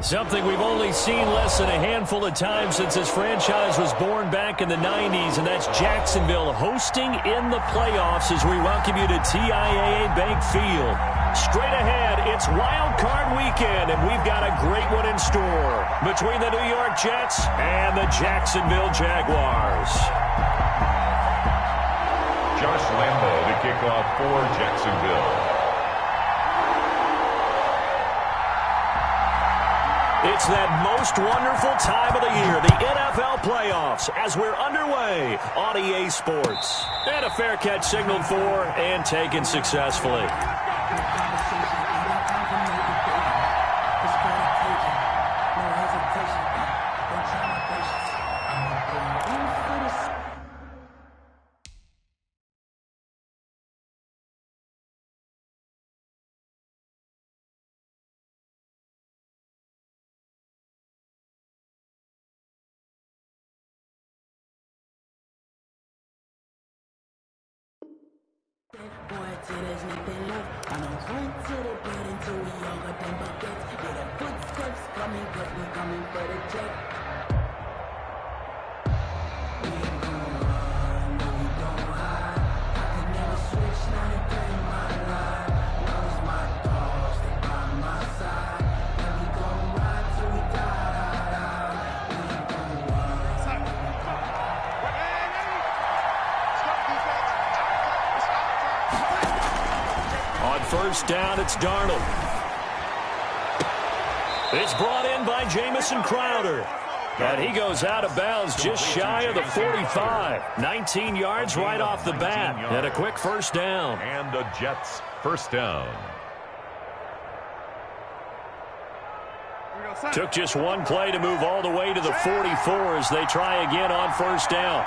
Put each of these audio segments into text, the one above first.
Something we've only seen less than a handful of times since this franchise was born back in the 90s, and that's Jacksonville hosting in the playoffs as we welcome you to TIAA Bank Field. Straight ahead, it's Wild Card Weekend, and we've got a great one in store between the New York Jets and the Jacksonville Jaguars. Josh Lambo to kick off for Jacksonville. It's that most wonderful time of the year, the NFL playoffs, as we're underway on EA Sports. And a fair catch signaled for and taken successfully. There's nothing left. I'm gonna run to the bed until we all got them buckets. Yeah, the footsteps coming, cause we coming for the check. We ain't gon' run, no we gon' hide. I can never switch, not a day in my life. Lost my dogs, they by my side. And we gon' ride till we die. We ain't gon' run. On first down, it's Darnold. It's brought in by Jamison Crowder. And he goes out of bounds just shy of the 45. 19 yards right off the bat. And a quick first down. And the Jets first down. Took just one play to move all the way to the 44 as they try again on first down.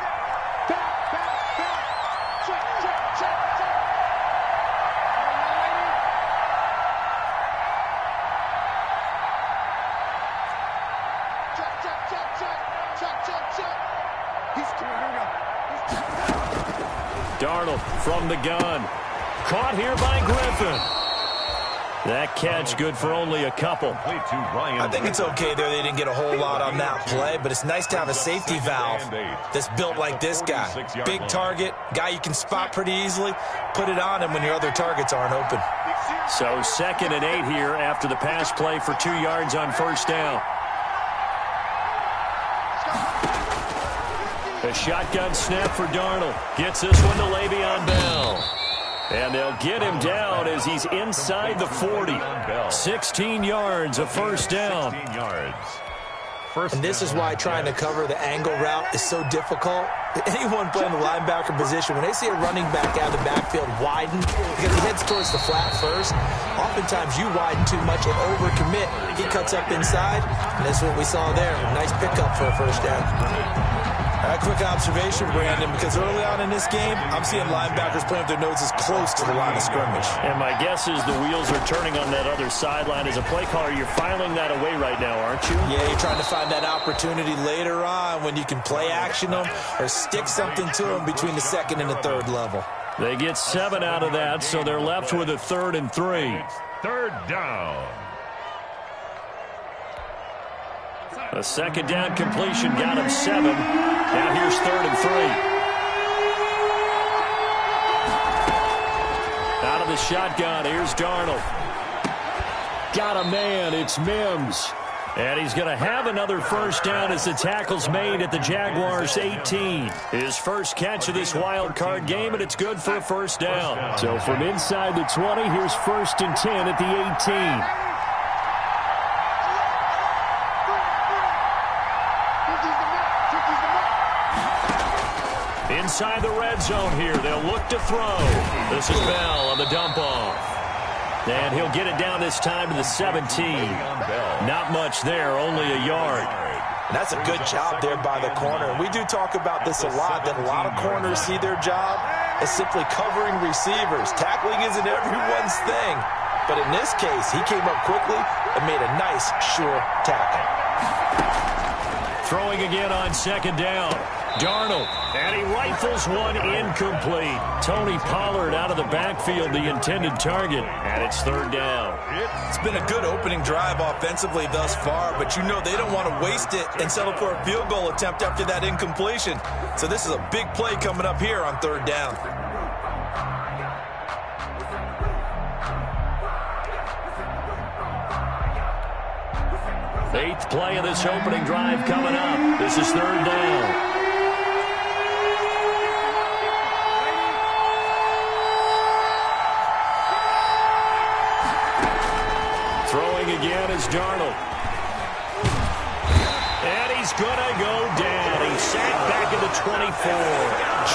Darnold from the gun. Caught here by Griffin. That catch good for only a couple. I think it's okay there. They didn't get a whole lot on that play, but it's nice to have a safety valve that's built like this guy. Big target, guy you can spot pretty easily. Put it on him when your other targets aren't open. So 2nd and 8 here after the pass play for 2 yards on first down. A shotgun snap for Darnold. Gets this one to Le'Veon Bell. And they'll get him down as he's inside the 40. 16 yards, a first down. And this is why trying to cover the angle route is so difficult. Anyone playing the linebacker position, when they see a running back out of the backfield widen, because he heads towards the flat first, oftentimes you widen too much and overcommit. He cuts up inside, and that's what we saw there. Nice pickup for a first down. A quick observation, Brandon, because early on in this game, I'm seeing linebackers playing with their noses close to the line of scrimmage. And my guess is the wheels are turning on that other sideline. As a play caller, you're filing that away right now, aren't you? Yeah, you're trying to find that opportunity later on when you can play action them or stick something to them between the 2nd and the 3rd level. They get 7 out of that, so they're left with a 3rd and 3. 3rd down. A 2nd down completion got him 7. Now here's 3rd and 3. Out of the shotgun, here's Darnold. Got a man, it's Mims. And he's going to have another first down as the tackle's made at the Jaguars' 18. His first catch of this wild card game, and it's good for a first down. So from inside the 20, here's 1st and 10 at the 18. Inside the red zone here, they'll look to throw. This is Bell on the dump-off. And he'll get it down this time to the 17. Not much there, only a yard. And that's a good job there by the corner. We do talk about this a lot, that a lot of corners see their job as simply covering receivers. Tackling isn't everyone's thing. But in this case, he came up quickly and made a nice, sure tackle. Throwing again on 2nd down. Darnold, and he rifles one incomplete. Tony Pollard out of the backfield, the intended target, and it's third down. It's been a good opening drive offensively thus far, but you know they don't want to waste it and settle for a field goal attempt after that incompletion. So this is a big play coming up here on third down. Eighth play of this opening drive coming up. This is third down. Throwing again is Darnold. And he's going to go down. He's sacked back at the 24.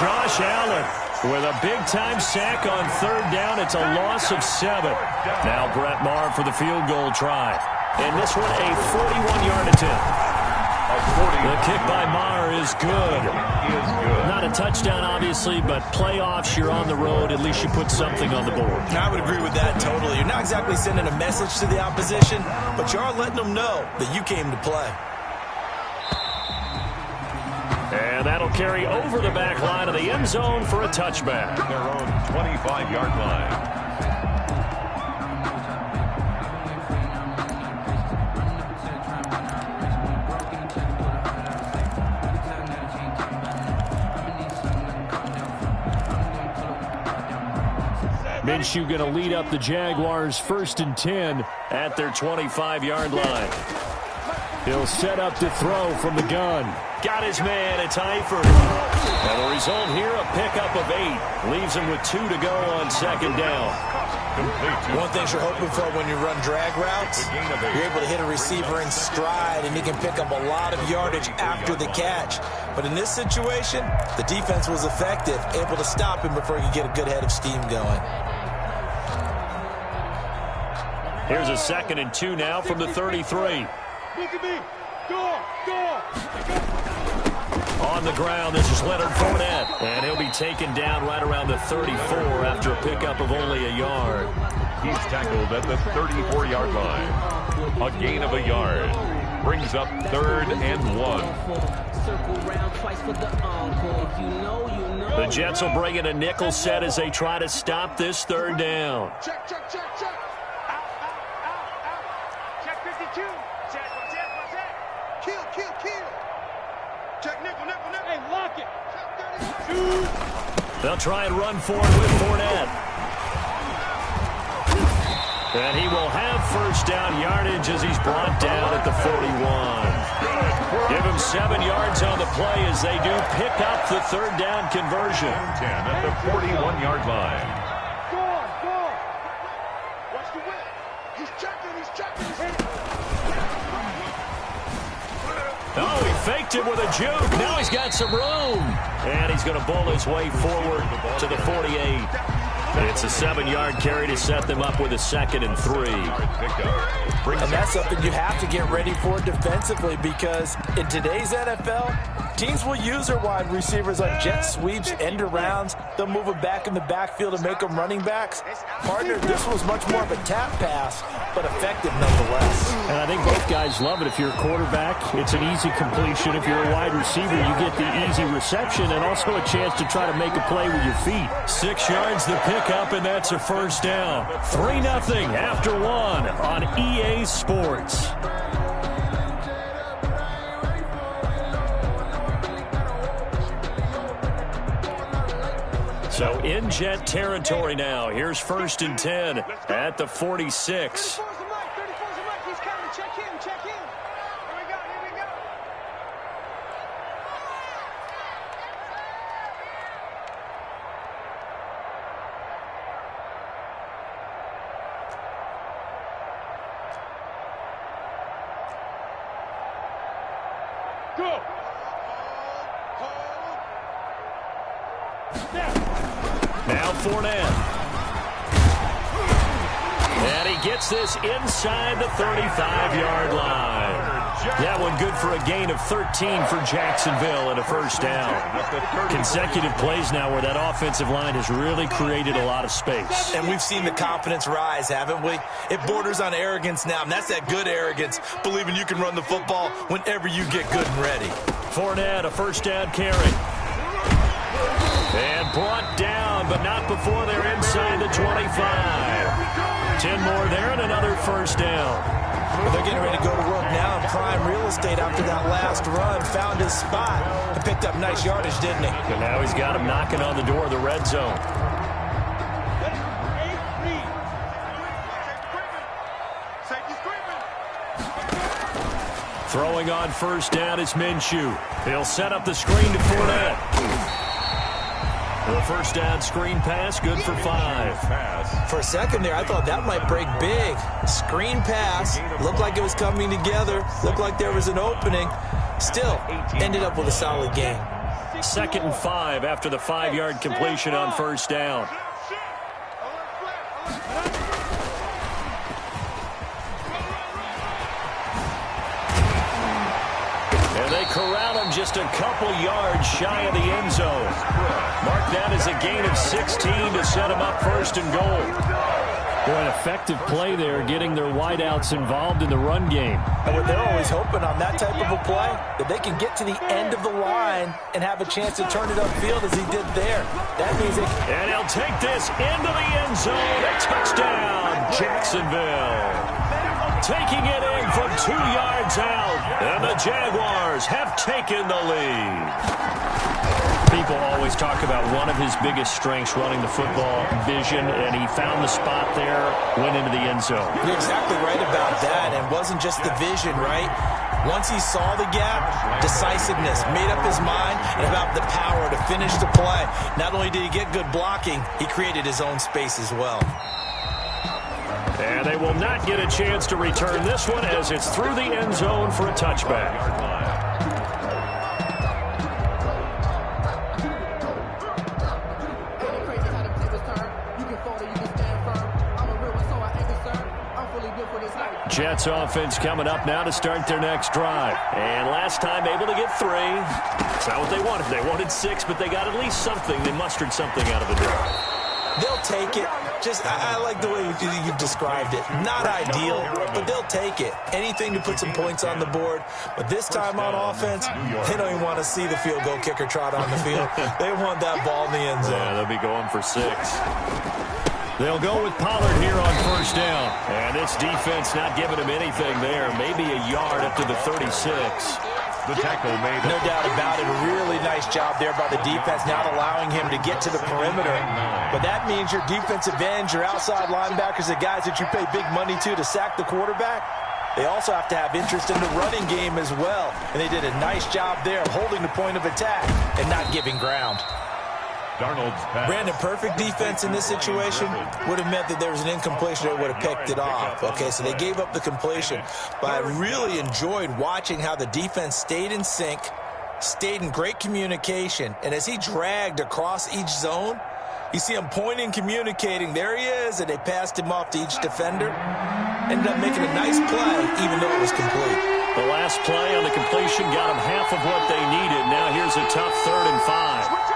Josh Allen with a big-time sack on third down. It's a loss of 7. Now Brett Maher for the field goal try. And this one a 41-yard attempt. The kick by Maher is good. Not a touchdown, obviously, but playoffs, you're on the road. At least you put something on the board. I would agree with that totally. You're not exactly sending a message to the opposition, but you are letting them know that you came to play. And that'll carry over the back line of the end zone for a touchback. Their own 25-yard line. Minshew going to lead up the Jaguars 1st and 10 at their 25-yard line. He'll set up to throw from the gun. Got his man. It's Eifert. And the result here, a pickup of 8. Leaves him with 2 to go on second down. One thing you're hoping for when you run drag routes, you're able to hit a receiver in stride, and he can pick up a lot of yardage after the catch. But in this situation, the defense was effective, able to stop him before he could get a good head of steam going. Here's a 2nd and 2 now from the 33. On the ground, this is Leonard Fournette. And he'll be taken down right around the 34 after a pickup of only a yard. He's tackled at the 34-yard line. A gain of a yard. Brings up 3rd and 1. The Jets will bring in a nickel set as they try to stop this third down. Check. Check 52. Check. Kill. Check nickel. Hey, lock it. They'll try and run for it with Fournette. And he will have first down yardage as he's brought down at the 41. Give him 7 yards on the play as they do pick up the third down conversion. 10 at the 41-yard line. Go on. Watch the whip. He's checking. Oh, he faked it with a juke. Now he's got some room. And he's going to bowl his way forward to the 48. It's a 7-yard carry to set them up with a 2nd and 3. And that's something you have to get ready for defensively, because in today's NFL, teams will use their wide receivers on jet sweeps, end arounds. They'll move them back in the backfield and make them running backs. Partner, this was much more of a tap pass, but effective nonetheless. And I think both guys love it. If you're a quarterback, it's an easy completion. If you're a wide receiver, you get the easy reception and also a chance to try to make a play with your feet. 6 yards the pickup, and that's a first down. 3-0 after 1 on EA Sports. So in Jet territory now. Here's 1st and 10 at the 46. Now Fournette. And he gets this inside the 35-yard line. That one good for a gain of 13 for Jacksonville and a first down. Consecutive plays now where that offensive line has really created a lot of space. And we've seen the confidence rise, haven't we? It borders on arrogance now, and that's that good arrogance, believing you can run the football whenever you get good and ready. Fournette, a first down carry. And brought down, but not before they're inside the 25. 10 more there and another first down. Well, they're getting ready to go to work now in prime real estate after that last run. Found his spot and picked up nice yardage, didn't he? And now he's got him knocking on the door of the red zone. Throwing on first down is Minshew. He'll set up the screen to Fournette. The first down screen pass, good for 5. For a second there, I thought that might break big. Screen pass, looked like it was coming together, looked like there was an opening. Still, ended up with a solid gain. 2nd and 5 after the 5-yard completion on first down. They corral him just a couple yards shy of the end zone. Mark that as a gain of 16 to set him up 1st and goal. Boy, an effective play there, getting their wideouts involved in the run game. And what they're always hoping on that type of a play, that they can get to the end of the line and have a chance to turn it upfield as he did there. That means they... And he'll take this into the end zone. A touchdown, Jacksonville. Taking it in from 2 yards out. And the Jaguars have taken the lead. People always talk about one of his biggest strengths running the football, vision, and he found the spot there, went into the end zone. You're exactly right about that, and it wasn't just the vision, right? Once he saw the gap, decisiveness, made up his mind, and about the power to finish the play. Not only did he get good blocking, he created his own space as well. And they will not get a chance to return this one as it's through the end zone for a touchback. Jets offense coming up now to start their next drive. And last time able to get 3. It's not what they wanted. They wanted 6, but they got at least something. They mustered something out of the drive. They'll take it. I like the way you described it. Not ideal, but they'll take it. Anything to put some points on the board. But this time on offense, they don't even want to see the field goal kicker trot on the field. They want that ball in the end zone. Yeah, they'll be going for 6. They'll go with Pollard here on first down. And this defense not giving him anything there. Maybe a yard up to the 36. The tackle made. No doubt about it. A really nice job there by the defense, not allowing him to get to the perimeter. But that means your defensive ends, your outside linebackers, the guys that you pay big money to sack the quarterback, they also have to have interest in the running game as well. And they did a nice job there of holding the point of attack and not giving ground. Brandon, perfect defense in this situation would have meant that there was an incompletion that would have picked it off. Okay, so they gave up the completion. But I really enjoyed watching how the defense stayed in sync, stayed in great communication. And as he dragged across each zone, you see him pointing, communicating. There he is, and they passed him off to each defender. Ended up making a nice play, even though it was complete. The last play on the completion got them half of what they needed. Now here's a tough 3rd and 5.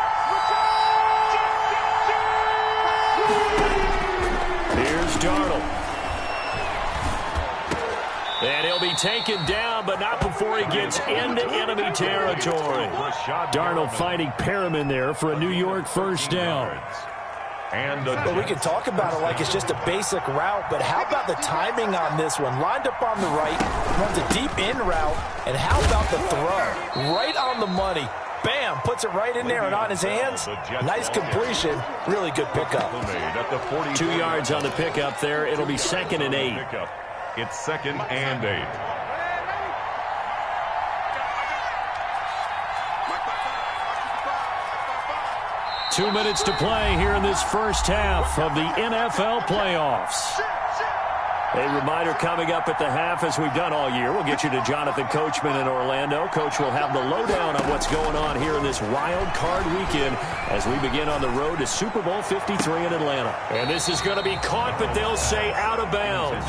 Here's Darnold. And he'll be taken down, but not before he gets into enemy territory. Darnold finding Perriman there for a New York first down. Well, we can talk about it like it's just a basic route, but how about the timing on this one? Lined up on the right, runs a deep in route, and how about the throw? Right on the money. Bam, puts it right in there and on his hands. Nice completion. Really good pickup. 2 yards on the pickup there. It'll be 2nd and 8. It's 2nd and 8. Two minutes to play here in this first half of the NFL playoffs. A reminder coming up at the half, as we've done all year. We'll get you to Jonathan Coachman in Orlando. Coach will have the lowdown on what's going on here in this wild card weekend as we begin on the road to Super Bowl 53 in Atlanta. And this is going to be caught, but they'll say out of bounds.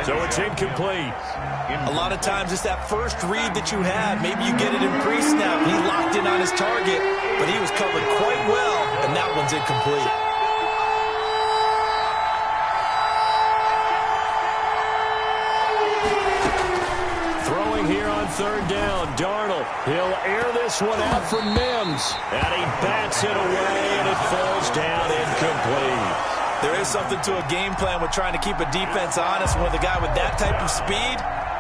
So it's incomplete. A lot of times it's that first read that you have. Maybe you get it in pre-snap. He locked in on his target, but he was covered quite well, and that one's incomplete. Here on third down, Darnold. He'll air this one out for Mims. And he bats it away, and it falls down incomplete. There is something to a game plan with trying to keep a defense honest. With a guy with that type of speed,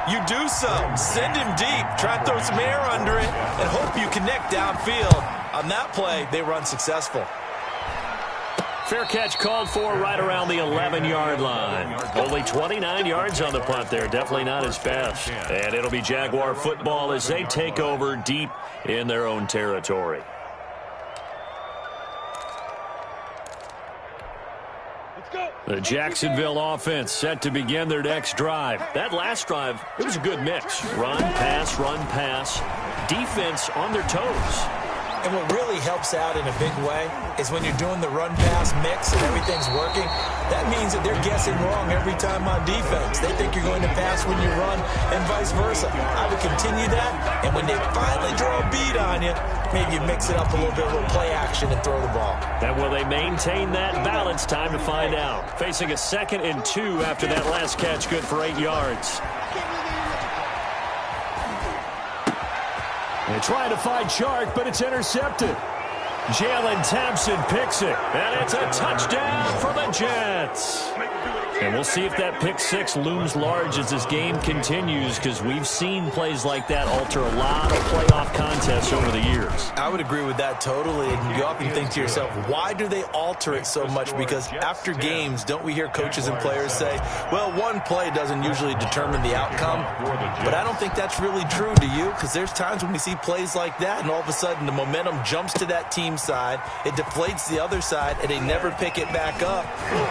you do so. Send him deep. Try and throw some air under it and hope you connect downfield. On that play, they were unsuccessful. Fair catch called for right around the 11-yard line. Only 29 yards on the punt there. Definitely not his best. And it'll be Jaguar football as they take over deep in their own territory. The Jacksonville offense set to begin their next drive. That last drive, it was a good mix. Run, pass, defense on their toes. And what really helps out in a big way is when you're doing the run-pass mix and everything's working, that means that they're guessing wrong every time on defense. They think you're going to pass when you run and vice versa. I would continue that, and when they finally draw a beat on you, maybe you mix it up a little bit, a little play action, and throw the ball. And will they maintain that balance? Time to find out. Facing a 2nd and 2 after that last catch, good for 8 yards. They're trying to find Chark, but it's intercepted. Jalen Thompson picks it, and it's a touchdown for the Jets. And we'll see if that pick six looms large as this game continues, because we've seen plays like that alter a lot of playoff contests over the years. I would agree with that totally. And you often think to yourself, why do they alter it so much? Because after games, don't we hear coaches and players say, well, one play doesn't usually determine the outcome. But I don't think that's really true, do you? Because there's times when we see plays like that, and all of a sudden the momentum jumps to that team side, it deflates the other side, and they never pick it back up.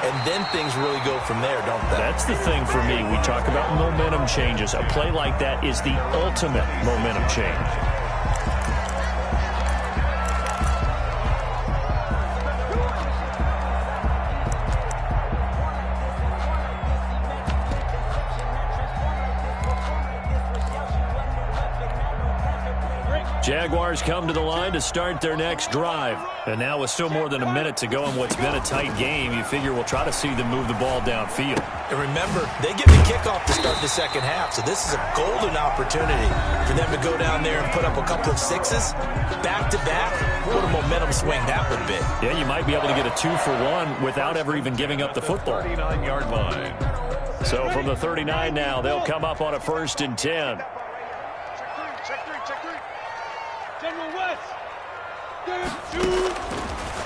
And then things really go from there, don't they? That's the thing for me. We talk about momentum changes. A play like that is the ultimate momentum change. Jaguars come to the line to start their next drive. And now with still more than a minute to go in what's been a tight game, you figure we'll try to see them move the ball downfield. And remember, they get the kickoff to start the second half, so this is a golden opportunity for them to go down there and put up a couple of sixes back-to-back. What a momentum swing that would be. Yeah, you might be able to get a 2-for-1 without ever even giving up the football. 39-yard line. So from the 39 now, they'll come up on a 1st and 10. Check three. General West.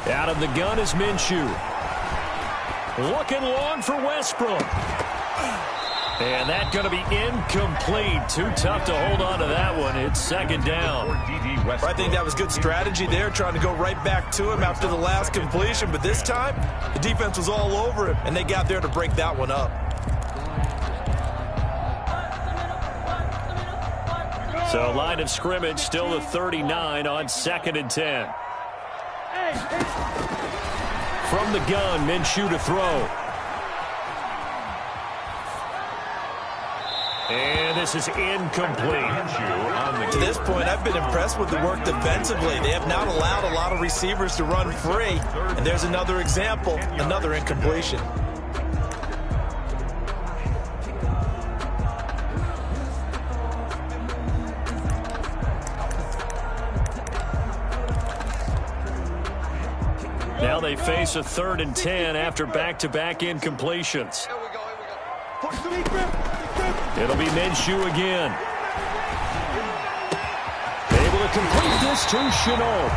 Out of the gun is Minshew. Looking long for Westbrook. And that's going to be incomplete. Too tough to hold on to that one. It's second down. I think that was good strategy there, trying to go right back to him after the last completion. But this time, the defense was all over him, and they got there to break that one up. So line of scrimmage still the 39 on 2nd and 10. From the gun, Minshew to throw. And this is incomplete. To this point, I've been impressed with the work defensively. They have not allowed a lot of receivers to run free. And there's another example, another incompletion. Now they face a 3rd and 10 after back-to-back incompletions. It'll be Minshew again. Able to complete this to Shenault.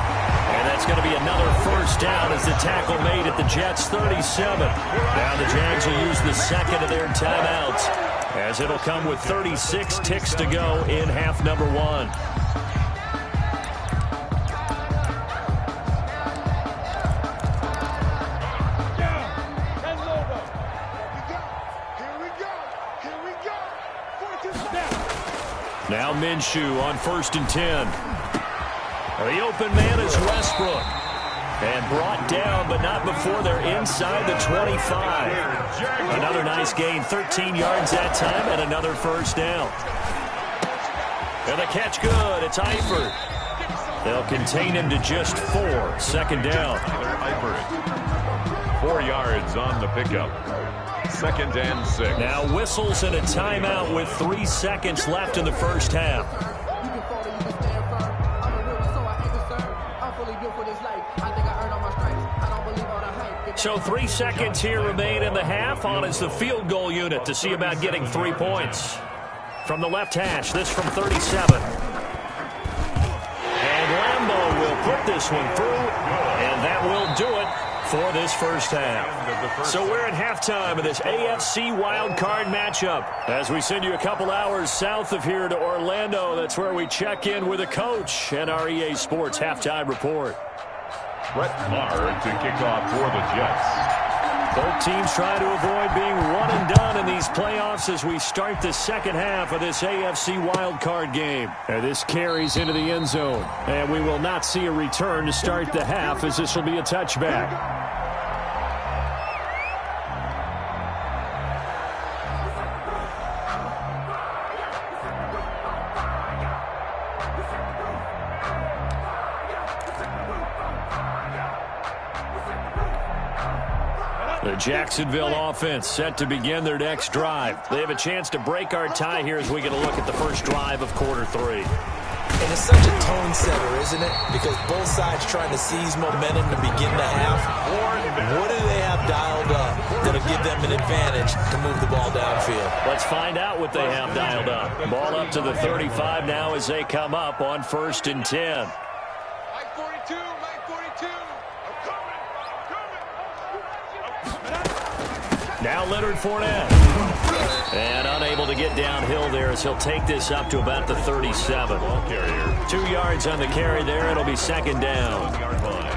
And that's going to be another first down as the tackle made at the Jets' 37. Now the Jags will use the second of their timeouts, as it'll come with 36 ticks to go in half number 1. Here we go. Now Minshew on 1st and 10. The open man is Westbrook. And brought down, but not before they're inside the 25. Another nice gain, 13 yards that time, and another first down. And the catch good. It's Eifert. They'll contain him to just 4. 2nd down. 4 yards on the pickup. 2nd and 6. Now whistles and a timeout with 3 seconds left in the first half. So 3 seconds here remain in the half. On is the field goal unit to see about getting 3 points. From the left hash, this from 37. And Lambeau will put this one through, and that will do it for this first half. So we're at halftime of this AFC wildcard matchup. As we send you a couple hours south of here to Orlando, that's where we check in with a coach and our EA Sports halftime report. Brett Maher to kick off for the Jets. Both teams try to avoid being one and done in these playoffs as we start the second half of this AFC wildcard game. And this carries into the end zone. And we will not see a return to start the half, as this will be a touchback. The Jacksonville offense set to begin their next drive. They have a chance to break our tie here as we get a look at the first drive of quarter 3. And it's such a tone setter, isn't it? Because both sides trying to seize momentum to begin the half. What do they have dialed up that'll give them an advantage to move the ball downfield? Let's find out what they have dialed up. Ball up to the 35 now as they come up on 1st and 10. Mike 42, Mike 42. I'm coming. Now Leonard Fournette. And unable to get downhill there as he'll take this up to about the 37. 2 yards on the carry there. It'll be 2nd down.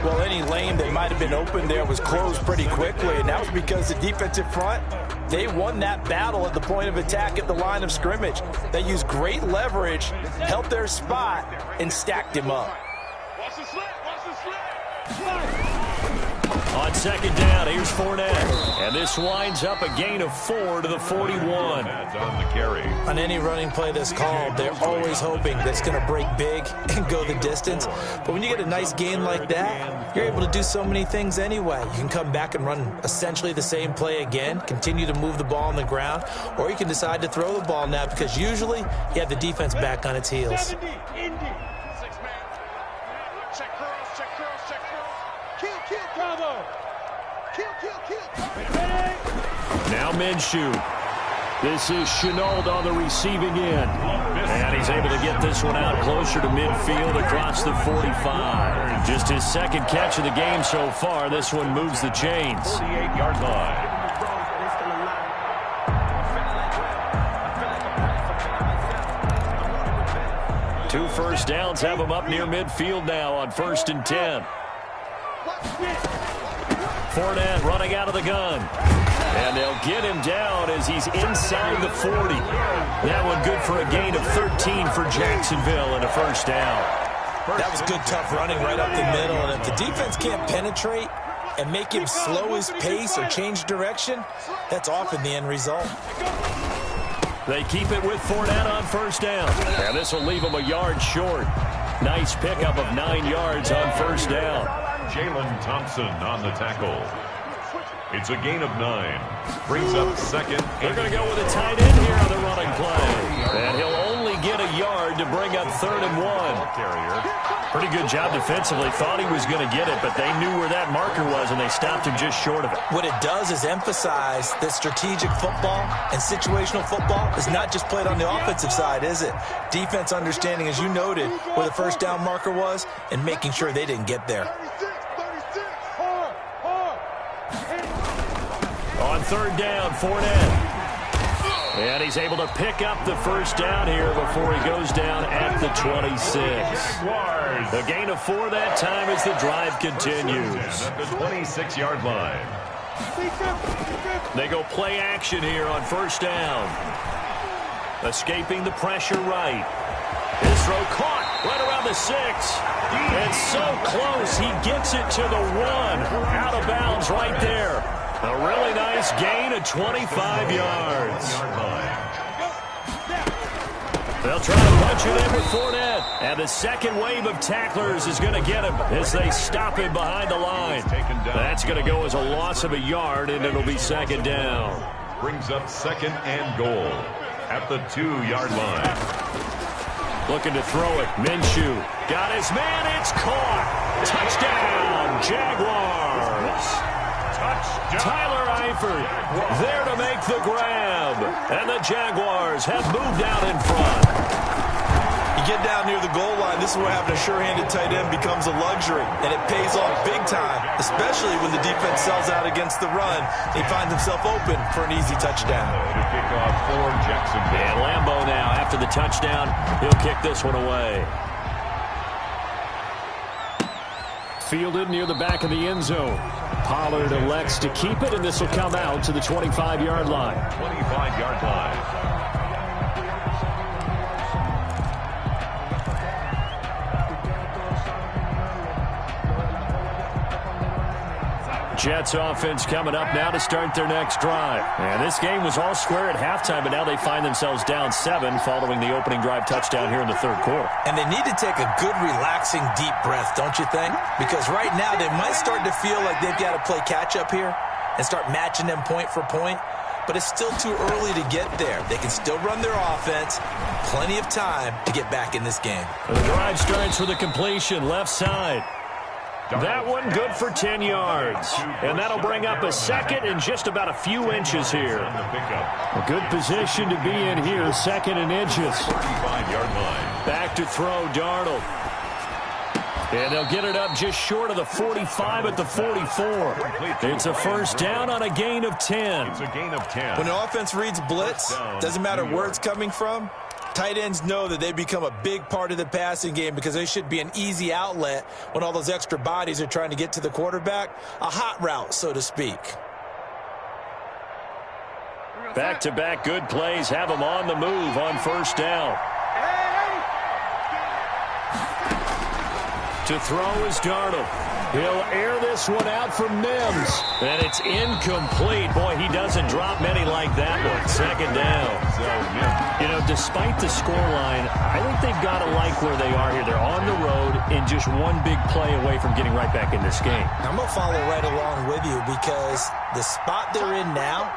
Well, any lane that might have been open there was closed pretty quickly, and that was because the defensive front, they won that battle at the point of attack at the line of scrimmage. They used great leverage, held their spot, and stacked him up. Watch the slit. Watch the slit. On 2nd down, here's Fournette. And this winds up a gain of 4 to the 41. That's on the carry. On any running play that's called, they're always hoping that it's going to break big and go the distance. But when you get a nice gain like that, you're able to do so many things anyway. You can come back and run essentially the same play again, continue to move the ball on the ground, or you can decide to throw the ball now because usually you have the defense back on its heels. 70, Indy. 6-man. Check curls, check curls, check curls. Kill, Bravo. Kill. Now Minshew. This is Chenault on the receiving end. And he's able to get this one out closer to midfield across the 45. Just his 2nd catch of the game so far. This one moves the chains. 48-yard line. Two first downs have him up near midfield now on 1st and 10. Fournette running out of the gun. And they'll get him down as he's inside the 40. That one good for a gain of 13 for Jacksonville and a first down. That was good, tough running right up the middle. And if the defense can't penetrate and make him slow his pace or change direction, that's often the end result. They keep it with Fournette on 1st down. And this will leave him a yard short. Nice pickup of 9 yards on 1st down. Jalen Thompson on the tackle. It's a gain of 9. Brings up 2nd. They're going to go with a tight end here on the running play. And he'll only get a yard to bring up 3rd and 1. Pretty good job defensively. Thought he was going to get it, but they knew where that marker was, and they stopped him just short of it. What it does is emphasize that strategic football and situational football is not just played on the offensive side, is it? Defense understanding, as you noted, where the first down marker was and making sure they didn't get there. 3rd down, Fournette. And he's able to pick up the first down here before he goes down at the 26. The gain of 4 that time as the drive continues. At the 26-yard line. They go play action here on 1st down. Escaping the pressure right. His throw caught right around the 6. It's so close, he gets it to the 1. Out of bounds right there. A really nice gain of 25 yards. They'll try to punch it in with Fournette. And the second wave of tacklers is going to get him as they stop him behind the line. That's going to go as a loss of a yard, and it'll be second down. Brings up second and goal at the 2-yard line. Looking to throw it. Minshew got his man. It's caught. Touchdown, Jaguars. Touchdown. Tyler Eifert there to make the grab. And the Jaguars have moved out in front. You get down near the goal line, this is where having a sure-handed tight end becomes a luxury, and it pays off big time, especially when the defense sells out against the run. He finds himself open for an easy touchdown. To kick off for Jacksonville. And Lambeau now, after the touchdown, he'll kick this one away. Fielded near the back of the end zone. Pollard elects to keep it, and this will come out to the 25-yard line. 25-yard line. Jets offense coming up now to start their next drive. And this game was all square at halftime, but now they find themselves down 7 following the opening drive touchdown here in the third quarter. And they need to take a good, relaxing, deep breath, don't you think? Because right now they might start to feel like they've got to play catch-up here and start matching them point for point. But it's still too early to get there. They can still run their offense. Plenty of time to get back in this game. The drive starts with a completion left side. That one good for 10 yards. And that'll bring up a second and just about a few inches here. A good position to be in here, second and inches. 35-yard line. Back to throw, Darnold. And they'll get it up just short of the 45 at the 44. It's a first down on a gain of 10. It's a gain of 10. When the offense reads blitz, doesn't matter where it's coming from, tight ends know that they become a big part of the passing game because they should be an easy outlet when all those extra bodies are trying to get to the quarterback. A hot route, so to speak. Back-to-back good plays have them on the move on first down. To throw is Darnold. He'll air this one out for Mims. And it's incomplete. Boy, he doesn't drop many like that one. Second down. You know, despite the scoreline, I think they've got to like where they are here. They're on the road and just one big play away from getting right back in this game. I'm going to follow right along with you because the spot they're in now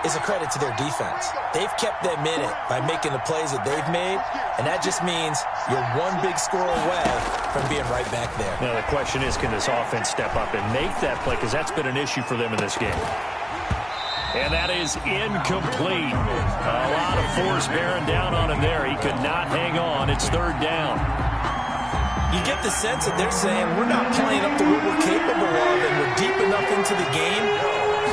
is a credit to their defense. They've kept them in it by making the plays that they've made, and that just means you're one big score away from being right back there. Now, the question is, can this offense step up and make that play? Because that's been an issue for them in this game. And that is incomplete. A lot of force bearing down on him there. He could not hang on. It's third down. You get the sense that they're saying we're not playing up to what we're capable of, and we're deep enough into the game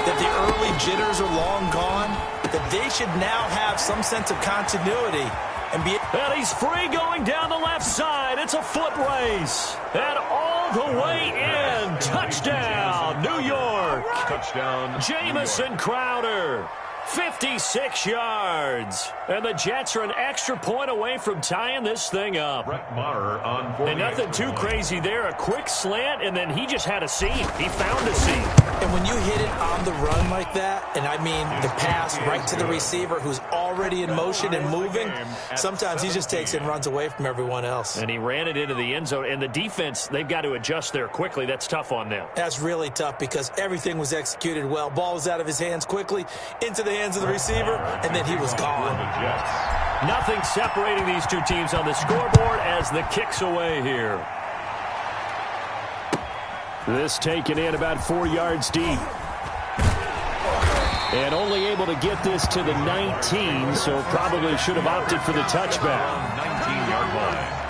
that the early jitters are long gone, that they should now have some sense of continuity and be. And he's free going down the left side. It's a foot race. And all the way in. Touchdown, New York. Touchdown. Jamison Crowder. 56 yards. And the Jets are an extra point away from tying this thing up. Brett Maher on 40. And nothing too crazy there. A quick slant, and then he just had a seam. He found a seam. And when you hit it on the run like that, and I mean the pass right to the receiver who's already in motion and moving, sometimes he just takes it and runs away from everyone else. And he ran it into the end zone. And the defense, they've got to adjust there quickly. That's tough on them. That's really tough because everything was executed well. Ball was out of his hands quickly, into the hands of the receiver, and then he was gone. Nothing separating these two teams on the scoreboard as the kick's away here. This taken in about 4 yards deep. And only able to get this to the 19, so probably should have opted for the touchback. 19-yard line.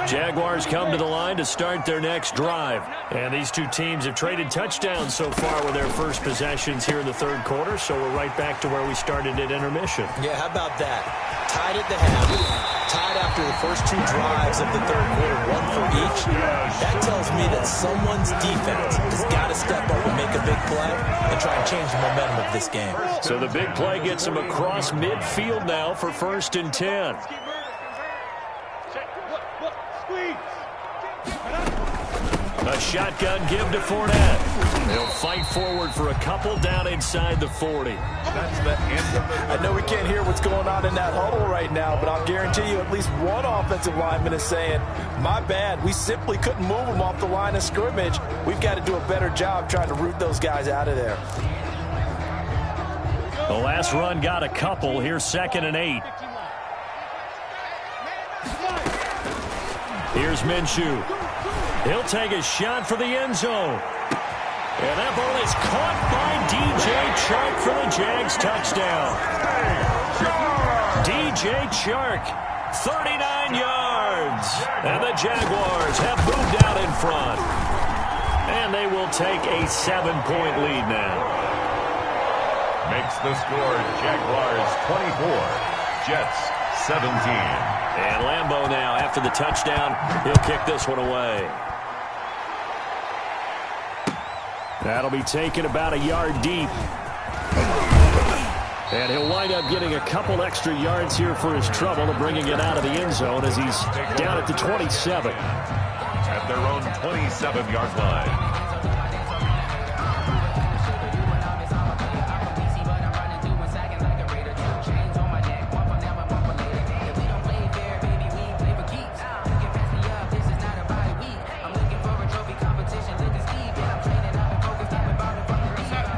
Jaguars come to the line to start their next drive. And these two teams have traded touchdowns so far with their first possessions here in the third quarter, so we're right back to where we started at intermission. Yeah, how about that? Tied at the half, tied after after the first 2 drives of the third quarter, 1 for each. That tells me that someone's defense has got to step up and make a big play and try and change the momentum of this game. So the big play gets him across midfield now for 1st and 10. A shotgun give to Fournette. They'll fight forward for a couple down inside the 40. That's the end of the... I know we can't hear what's going on in that huddle right now, but I'll guarantee you at least one offensive lineman is saying, my bad, we simply couldn't move them off the line of scrimmage. We've got to do a better job trying to root those guys out of there. The last run got a couple. Here's 2nd and 8. Here's Minshew. He'll take a shot for the end zone. And that ball is caught by DJ Chark for the Jags touchdown. DJ Chark, 39 yards. And the Jaguars have moved out in front. And they will take a 7-point lead now. Makes the score Jaguars 24, Jets 17. And Lambeau now, after the touchdown, he'll kick this one away. That'll be taken about a yard deep. And he'll wind up getting a couple extra yards here for his trouble and bringing it out of the end zone as he's down at the 27. At their own 27-yard line.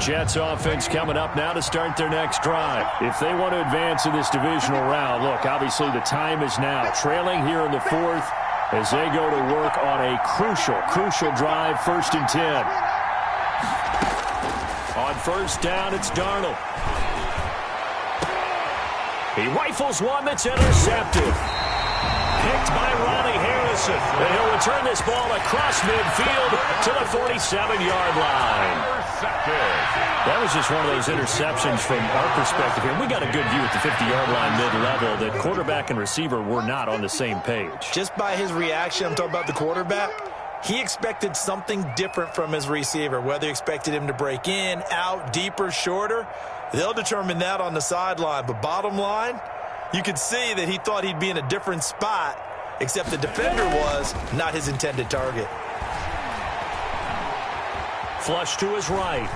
Jets offense coming up now to start their next drive. If they want to advance in this divisional round, look, obviously the time is now. Trailing here in the 4th as they go to work on a crucial drive, 1st and 10. On 1st down, it's Darnold. He rifles one that's intercepted. Picked by Ronnie Harrison. And he'll return this ball across midfield to the 47-yard line. That was just one of those interceptions from our perspective here. We got a good view at the 50-yard line mid-level that quarterback and receiver were not on the same page. Just by his reaction, I'm talking about the quarterback, he expected something different from his receiver. Whether he expected him to break in, out, deeper, shorter, they'll determine that on the sideline. But bottom line, you could see that he thought he'd be in a different spot, except the defender was not his intended target. Flush to his right.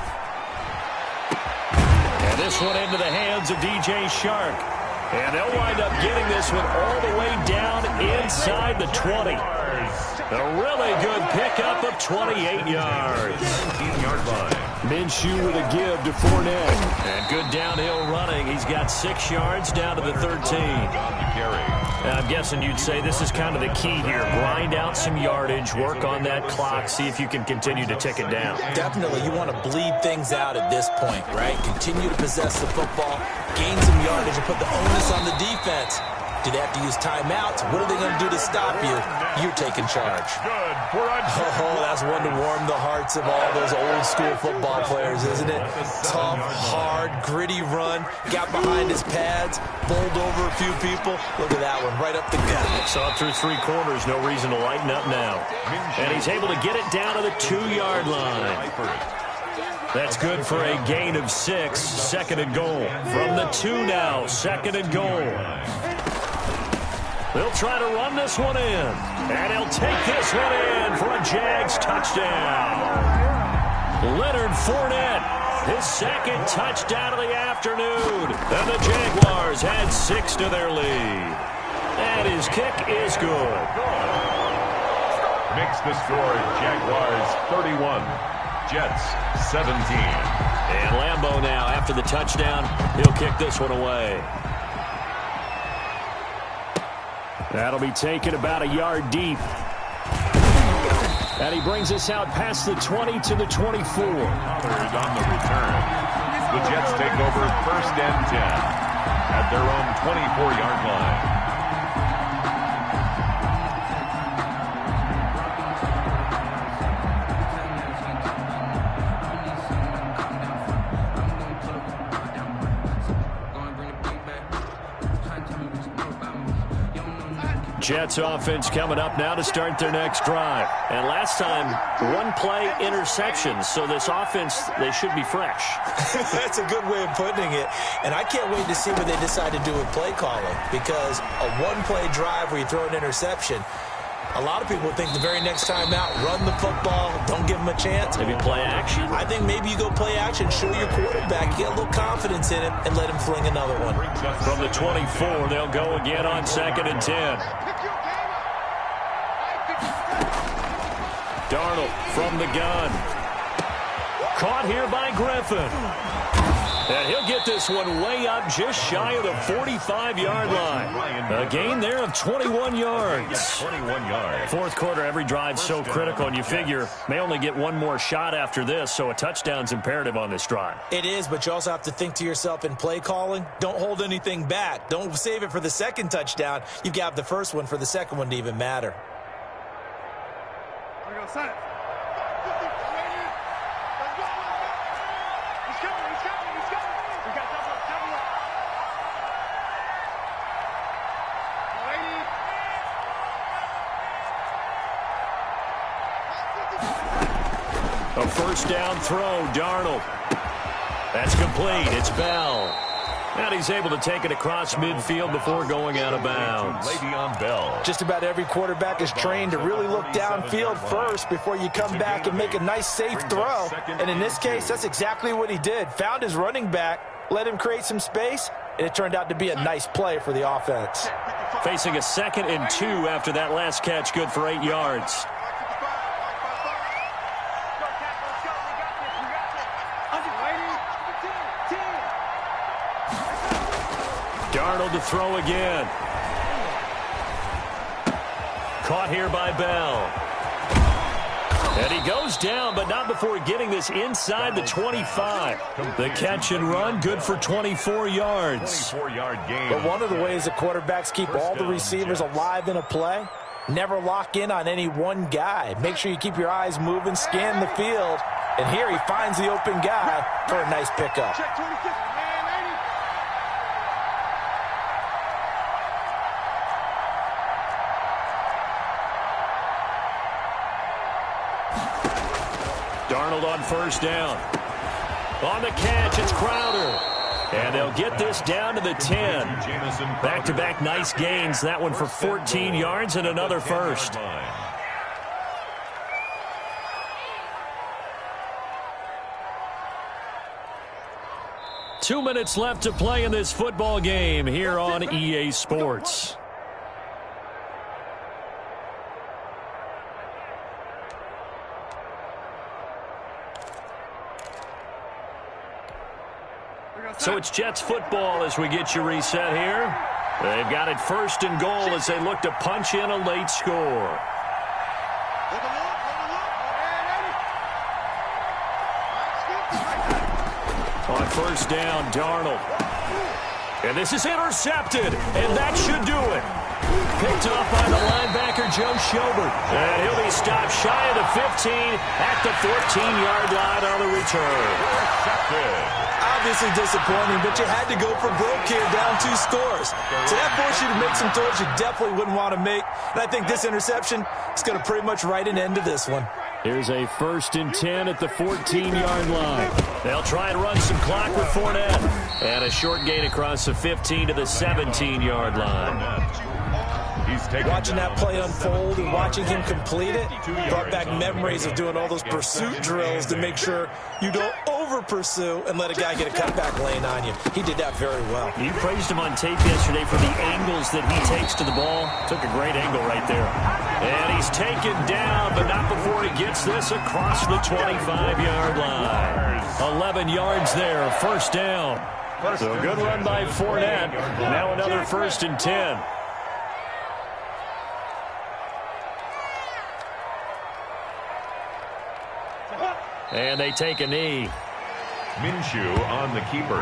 And this one into the hands of DJ Chark. And they'll wind up getting this one all the way down inside the 20. A really good pickup of 28 yards. 17-yard line. Minshew with a give to Fournette. And good downhill running. He's got 6 yards down to the 13. I'm guessing you'd say this is kind of the key here. Grind out some yardage, work on that clock, see if you can continue to tick it down. Definitely, you want to bleed things out at this point, right? Continue to possess the football, gain some yardage, and put the onus on the defense. Do they have to use timeouts? What are they going to do to stop you? You're taking charge. Oh, that's one to warm the hearts of all those old-school football players, isn't it? Tough, hard, gritty run. Got behind his pads, bowled over a few people. Look at that one, right up the gut. Saw through 3 quarters, no reason to lighten up now. And he's able to get it down to the 2-yard line. That's good for a gain of 6. 2nd and goal. From the 2 now, 2nd and goal. They'll try to run this one in. And he'll take this one in for a Jags touchdown. Leonard Fournette, his 2nd touchdown of the afternoon. And the Jaguars had 6 to their lead. And his kick is good. Makes the score Jaguars 31, Jets 17. And Lambeau now, after the touchdown, he'll kick this one away. That'll be taken about a yard deep. And he brings us out past the 20 to the 24. On the return. The Jets take over 1st and 10 at their own 24-yard line. Jets offense coming up now to start their next drive. And last time, one-play interceptions. So this offense, they should be fresh. That's a good way of putting it. And I can't wait to see what they decide to do with play calling, because a one-play drive where you throw an interception, a lot of people think the very next time out, run the football, don't give them a chance. Maybe play action? I think maybe you go play action, show your quarterback, get a little confidence in him, and let him fling another one. From the 24, they'll go again on 2nd and 10. Darnold from the gun. Caught here by Griffin. And he'll get this one way up just shy of the 45-yard line. A gain there of 21 yards. 21 yards. Fourth quarter, every drive's so critical, and you figure may only get one more shot after this, so a touchdown's imperative on this drive. It is, but you also have to think to yourself in play calling, don't hold anything back. Don't save it for the second touchdown. You've got the first one for the second one to even matter. Here we go, son. A first down throw, Darnold. That's complete. It's Bell. And he's able to take it across midfield before going out of bounds. Le'Veon Bell. Just about every quarterback is trained to really look downfield first before you come back and make a nice, safe throw. And in this case, that's exactly what he did. Found his running back, let him create some space, and it turned out to be a nice play for the offense. Facing a 2nd and 2 after that last catch, good for 8 yards. Darnold to throw again. Caught here by Bell. And he goes down, but not before getting this inside the 25. The catch and run, good for 24 yards. 24-yard gain. But one of the ways the quarterbacks keep all the receivers alive in a play, never lock in on any one guy. Make sure you keep your eyes moving, scan the field. And here he finds the open guy for a nice pickup. Check 26. Darnold on first down. On the catch, it's Crowder. And they'll get this down to the 10. Back-to-back nice gains. That one for 14 yards and another first. 2 minutes left to play in this football game here on EA Sports. So it's Jets football as we get you reset here. They've got it 1st and goal as they look to punch in a late score. On first down, Darnold. And this is intercepted, and that should do it. Picked off by the linebacker, Joe Schobert. And he'll be stopped shy of the 15 at the 14-yard line on the return. Obviously disappointing, but you had to go for broke here, down 2 scores. So that forced you to make some throws you definitely wouldn't want to make. And I think this interception is going to pretty much write an end to this one. Here's a 1st and 10 at the 14-yard line. They'll try and run some clock with Fournette. And a short gain across the 15 to the 17-yard line. Watching that play unfold and watching him complete it brought back memories of doing all those pursuit drills to make sure you don't over-pursue and let a guy get a cutback lane on you. He did that very well. You praised him on tape yesterday for the angles that he takes to the ball. Took a great angle right there. And he's taken down, but not before he gets this across the 25-yard line. 11 yards there, first down. So good run by Fournette. Now another 1st and 10. And they take a knee. Minshew on the keeper.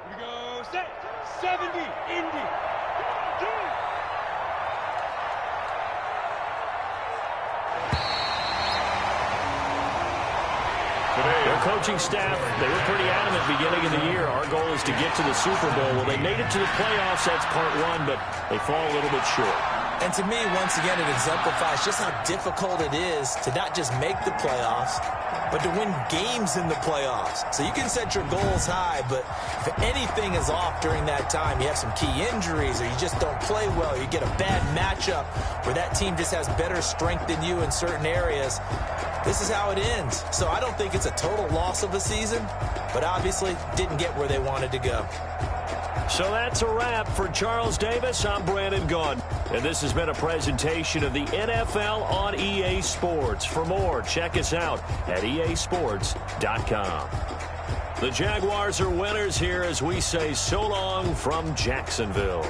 Here we go, set, 70, Indy. coaching staff, they were pretty adamant beginning of the year. Our goal is to get to the Super Bowl. Well, they made it to the playoffs. That's part one, but they fall a little bit short. And to me, once again, it exemplifies just how difficult it is to not just make the playoffs, but to win games in the playoffs. So you can set your goals high, but if anything is off during that time, you have some key injuries or you just don't play well, you get a bad matchup where that team just has better strength than you in certain areas, this is how it ends. So I don't think it's a total loss of a season, but obviously didn't get where they wanted to go. So that's a wrap for Charles Davis. I'm Brandon Gaudin. And this has been a presentation of the NFL on EA Sports. For more, check us out at easports.com. The Jaguars are winners here as we say so long from Jacksonville.